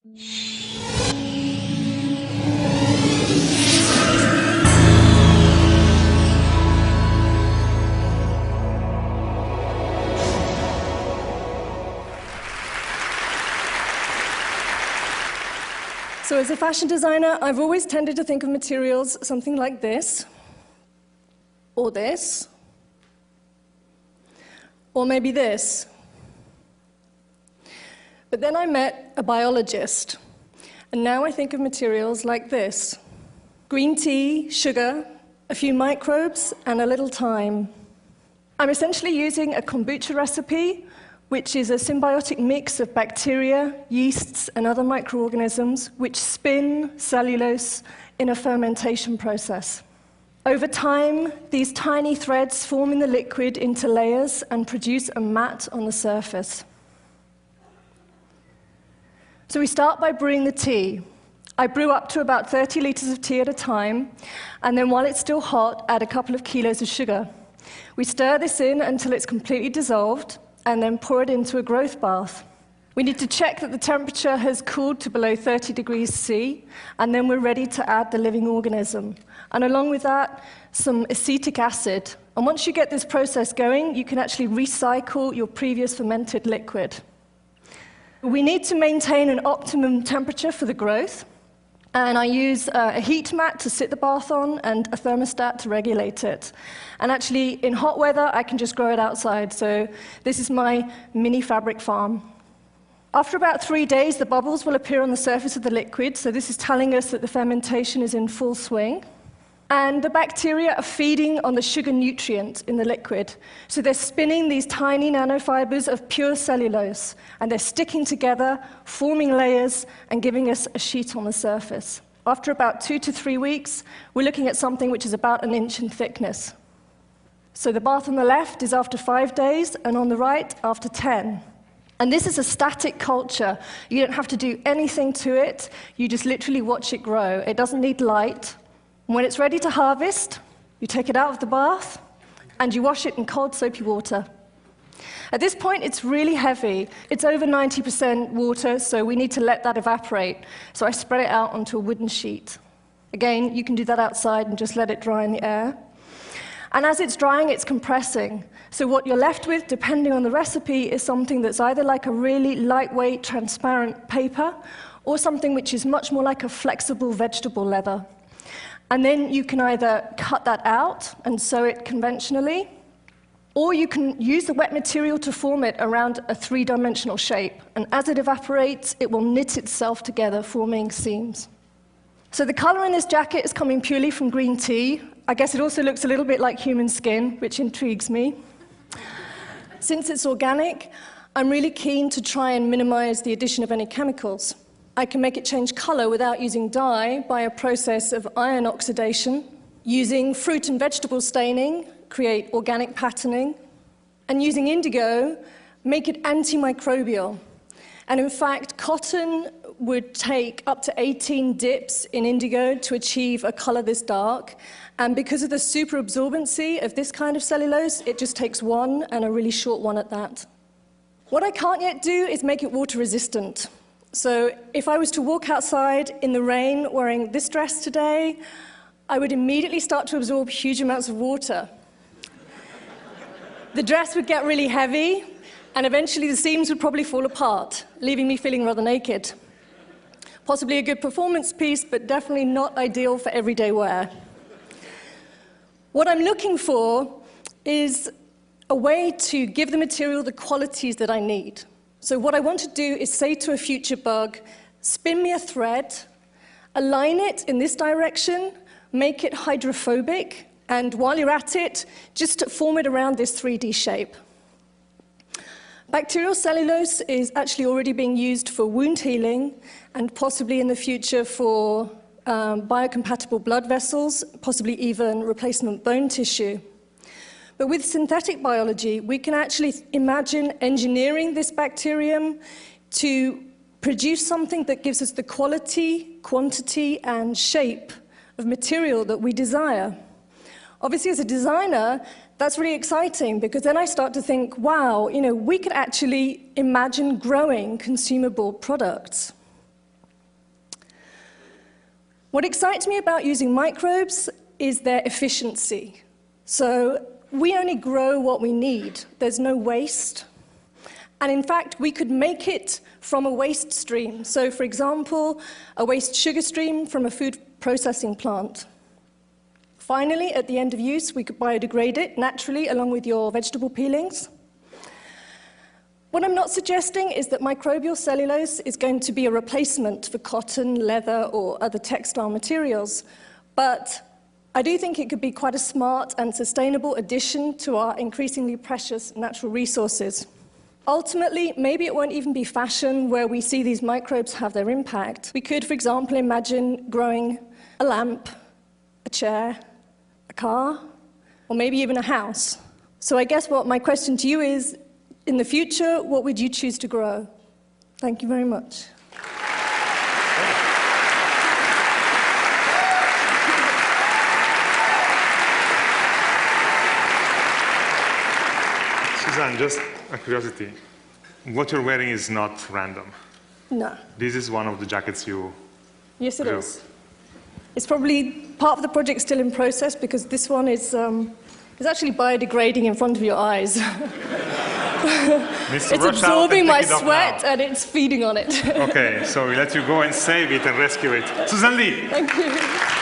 So as a fashion designer, I've always tended to think of materials something like this, or this, or maybe this. But then I met a biologist, and now I think of materials like this: green tea, sugar, a few microbes, and a little thyme. I'm essentially using a kombucha recipe, which is a symbiotic mix of bacteria, yeasts, and other microorganisms which spin cellulose in a fermentation process. Over time, these tiny threads form in the liquid into layers and produce a mat on the surface. So we start by brewing the tea. I brew up to about 30 liters of tea at a time, and then while it's still hot, add a couple of kilos of sugar. We stir this in until it's completely dissolved, and then pour it into a growth bath. We need to check that the temperature has cooled to below 30 degrees C, and then we're ready to add the living organism. And along with that, some acetic acid. And once you get this process going, you can actually recycle your previous fermented liquid. We need to maintain an optimum temperature for the growth, and I use a heat mat to sit the bath on and a thermostat to regulate it. And actually, in hot weather, I can just grow it outside, so this is my mini fabric farm. After about 3 days, the bubbles will appear on the surface of the liquid, so this is telling us that the fermentation is in full swing. And the bacteria are feeding on the sugar nutrient in the liquid. So they're spinning these tiny nanofibers of pure cellulose, and they're sticking together, forming layers, and giving us a sheet on the surface. After about 2 to 3 weeks, we're looking at something which is about 1 inch in thickness. So the bath on the left is after 5 days, and on the right, after 10. And this is a static culture. You don't have to do anything to it. You just literally watch it grow. It doesn't need light. When it's ready to harvest, you take it out of the bath, and you wash it in cold, soapy water. At this point, it's really heavy. It's over 90% water, so we need to let that evaporate. So I spread it out onto a wooden sheet. Again, you can do that outside and just let it dry in the air. And as it's drying, it's compressing. So what you're left with, depending on the recipe, is something that's either like a really lightweight, transparent paper, or something which is much more like a flexible vegetable leather. And then you can either cut that out and sew it conventionally, or you can use the wet material to form it around a 3-dimensional shape. And as it evaporates, it will knit itself together, forming seams. So the color in this jacket is coming purely from green tea. I guess it also looks a little bit like human skin, which intrigues me. Since it's organic, I'm really keen to try and minimize the addition of any chemicals. I can make it change color without using dye by a process of iron oxidation, using fruit and vegetable staining, create organic patterning, and using indigo, make it antimicrobial. And in fact, cotton would take up to 18 dips in indigo to achieve a color this dark. And because of the superabsorbency of this kind of cellulose, it just takes one, and a really short one at that. What I can't yet do is make it water resistant. So if I was to walk outside in the rain wearing this dress today, I would immediately start to absorb huge amounts of water. The dress would get really heavy, and eventually the seams would probably fall apart, leaving me feeling rather naked. Possibly a good performance piece, but definitely not ideal for everyday wear. What I'm looking for is a way to give the material the qualities that I need. So what I want to do is say to a future bug, spin me a thread, align it in this direction, make it hydrophobic, and while you're at it, just form it around this 3D shape. Bacterial cellulose is actually already being used for wound healing, and possibly in the future for biocompatible blood vessels, possibly even replacement bone tissue. But with synthetic biology, we can actually imagine engineering this bacterium to produce something that gives us the quality, quantity, and shape of material that we desire. Obviously, as a designer, that's really exciting, because then I start to think, wow, we could actually imagine growing consumable products. What excites me about using microbes is their efficiency. So we only grow what we need. There's no waste. And in fact, we could make it from a waste stream. So for example, a waste sugar stream from a food processing plant. Finally, at the end of use, we could biodegrade it naturally along with your vegetable peelings. What I'm not suggesting is that microbial cellulose is going to be a replacement for cotton, leather, or other textile materials, but I do think it could be quite a smart and sustainable addition to our increasingly precious natural resources. Ultimately, maybe it won't even be fashion where we see these microbes have their impact. We could, for example, imagine growing a lamp, a chair, a car, or maybe even a house. So I guess what my question to you is, in the future, what would you choose to grow? Thank you very much. Suzanne, just a curiosity. What you're wearing is not random. No. This is one of the jackets you Yes, it grew. is. It's probably part of the project still in process because this one is actually biodegrading in front of your eyes. It's absorbing my sweat and it's feeding on it. Okay, so we let you go and save it and rescue it. Suzanne Lee. Thank you.